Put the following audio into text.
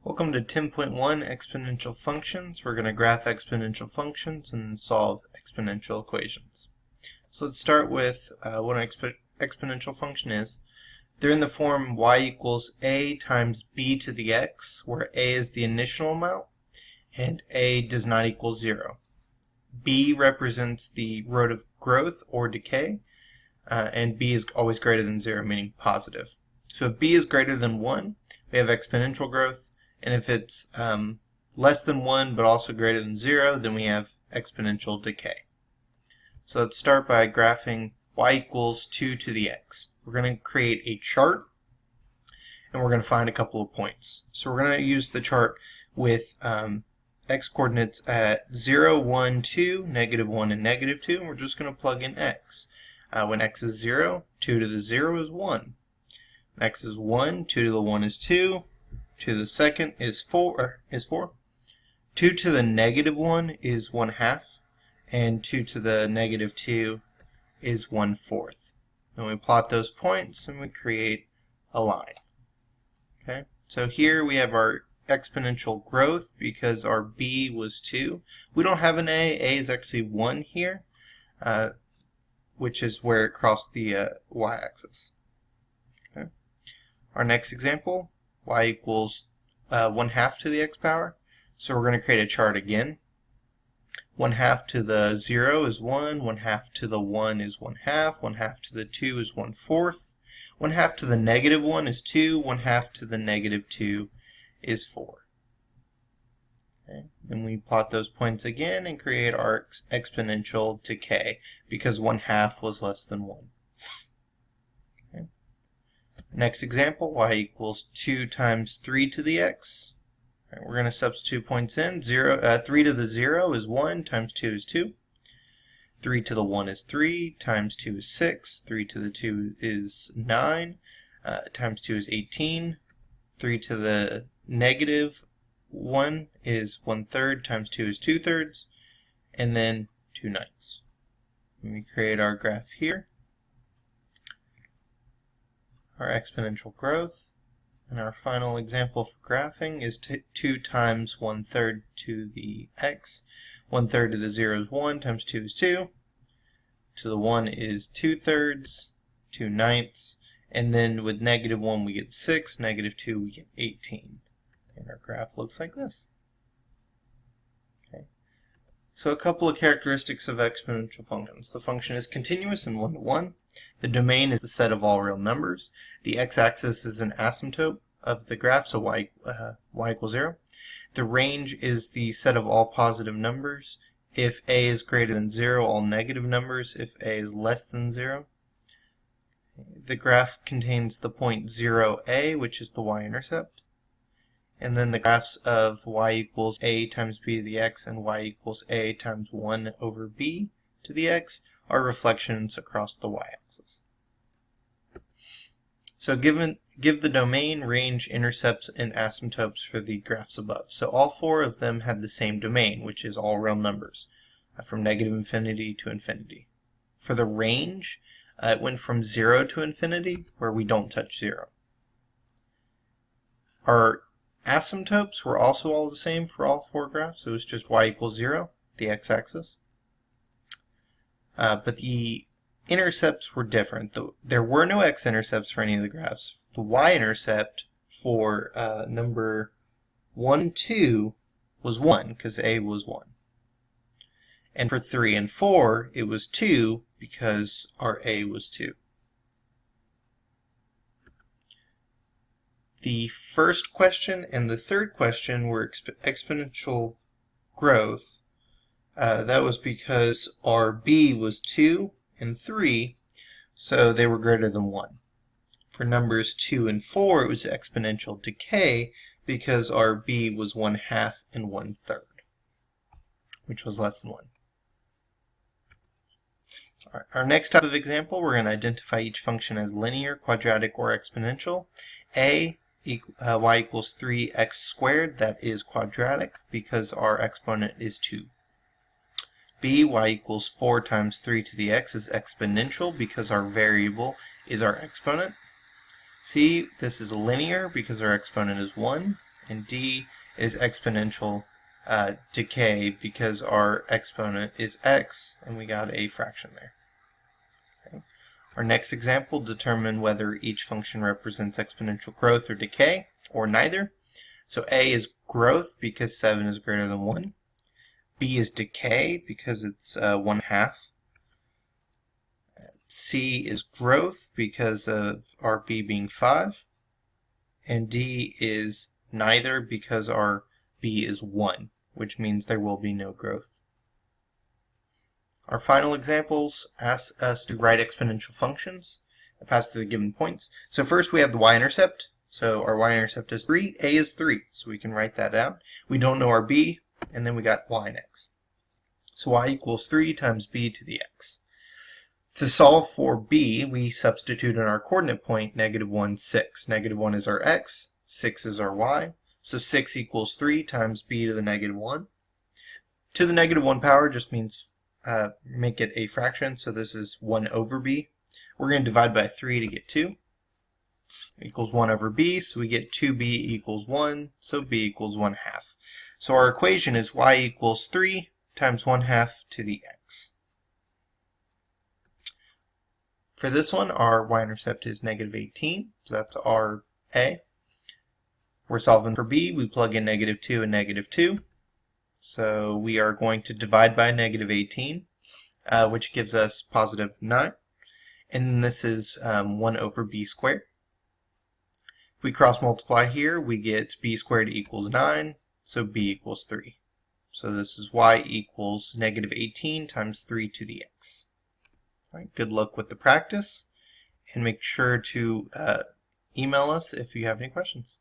Welcome to 10.1 Exponential Functions. We're going to graph exponential functions and solve exponential equations. So let's start with what an exponential function is. They're in the form y equals a times b to the x, where a is the initial amount and a does not equal 0. B represents the rate of growth or decay, and b is always greater than 0, meaning positive. So if b is greater than 1, we have exponential growth. And if it's less than 1 but also greater than 0, then we have exponential decay. So let's start by graphing y equals 2 to the x. We're going to create a chart and we're going to find a couple of points. So we're going to use the chart with x coordinates at 0, 1, 2, -1, and -2, and we're just going to plug in x. When x is 0, 2 to the 0 is 1. When x is 1, 2 to the 1 is 2. 2 to the second is 4. 2 to the -1 is 1/2, and 2 to the -2 is 1/4. And we plot those points and we create a line. Okay, so here we have our exponential growth because our b was 2. We don't have an a. A is actually 1 here, which is where it crossed the y-axis. Okay. Our next example, y equals 1/2 to the x power. So we're going to create a chart again. 1/2 to the 0 is 1, 1/2 to the 1 is 1/2, 1/2 to the 2 is 1/4, 1/2 to the -1 is 2, 1/2 to the -2 is 4. Okay. Then we plot those points again and create our exponential decay because 1/2 was less than 1. Next example, y equals 2 times 3 to the x. Right, we're going to substitute points in. 3 to the 0 is 1, times 2 is 2. 3 to the 1 is 3, times 2 is 6. 3 to the 2 is 9, times 2 is 18. 3 to the -1 is 1/3, times 2 is 2/3, and then 2/9. And we create our graph here. Our exponential growth, and our final example for graphing is 2 times 1/3 to the x. 1/3 to the 0 is 1, times 2 is 2. To the 1 is 2/3, 2/9, and then with -1 we get 6, -2 we get 18. And our graph looks like this. Okay. So a couple of characteristics of exponential functions. The function is continuous and 1-to-1. The domain is the set of all real numbers. The x-axis is an asymptote of the graph, so y equals 0. The range is the set of all positive numbers. If a is greater than 0, all negative numbers. If a is less than 0. The graph contains the point 0a, which is the y-intercept. And then the graphs of y equals a times b to the x and y equals a times 1 over b to the x are reflections across the y-axis. So give the domain, range, intercepts, and asymptotes for the graphs above. So all 4 of them had the same domain, which is all real numbers, from -infinity to infinity. For the range, it went from 0 to infinity, where we don't touch 0. Our asymptotes were also all the same for all 4 graphs. It was just y equals 0, the x-axis. But the intercepts were different. There were no x-intercepts for any of the graphs. The y-intercept for number 1, 2 was 1, because a was 1. And for 3 and 4, it was 2, because our a was 2. The first question and the third question were exponential growth. That was because our b was 2 and 3, so they were greater than 1. For numbers 2 and 4, it was exponential decay because our b was 1/2 and 1/3, which was less than 1. All right, our next type of example, we're going to identify each function as linear, quadratic, or exponential. Y equals 3x squared, that is quadratic because our exponent is 2. b, y equals 4 times 3 to the x is exponential because our variable is our exponent. C, this is linear because our exponent is 1. and d is exponential decay because our exponent is x and we got a fraction there. Okay. Our next example, determine whether each function represents exponential growth or decay, or neither. So a is growth because 7 is greater than 1. B is decay because it's 1/2. C is growth because of our b being 5. And D is neither because our b is 1, which means there will be no growth. Our final examples ask us to write exponential functions that pass through the given points. So first we have the y-intercept. So our y-intercept is 3, a is 3, so we can write that out. We don't know our b, and then we got y next. So y equals 3 times b to the x. To solve for b, we substitute in our coordinate point -1, 6. -1 is our x, 6 is our y. So 6 equals 3 times b to the -1. To the -1 power just means make it a fraction, so this is 1 over b. We're going to divide by 3 to get 2. Equals 1 over b, so we get 2b equals 1, so b equals 1/2. So our equation is y equals 3 times 1/2 to the x. For this one, our y-intercept is -18, so that's our a. We're solving for b, we plug in -2 and -2. So we are going to divide by -18, which gives us +9. And this is 1 over b squared. If we cross multiply here, we get b squared equals 9, so b equals 3. So this is y equals -18 times 3 to the x. All right, good luck with the practice, and make sure to email us if you have any questions.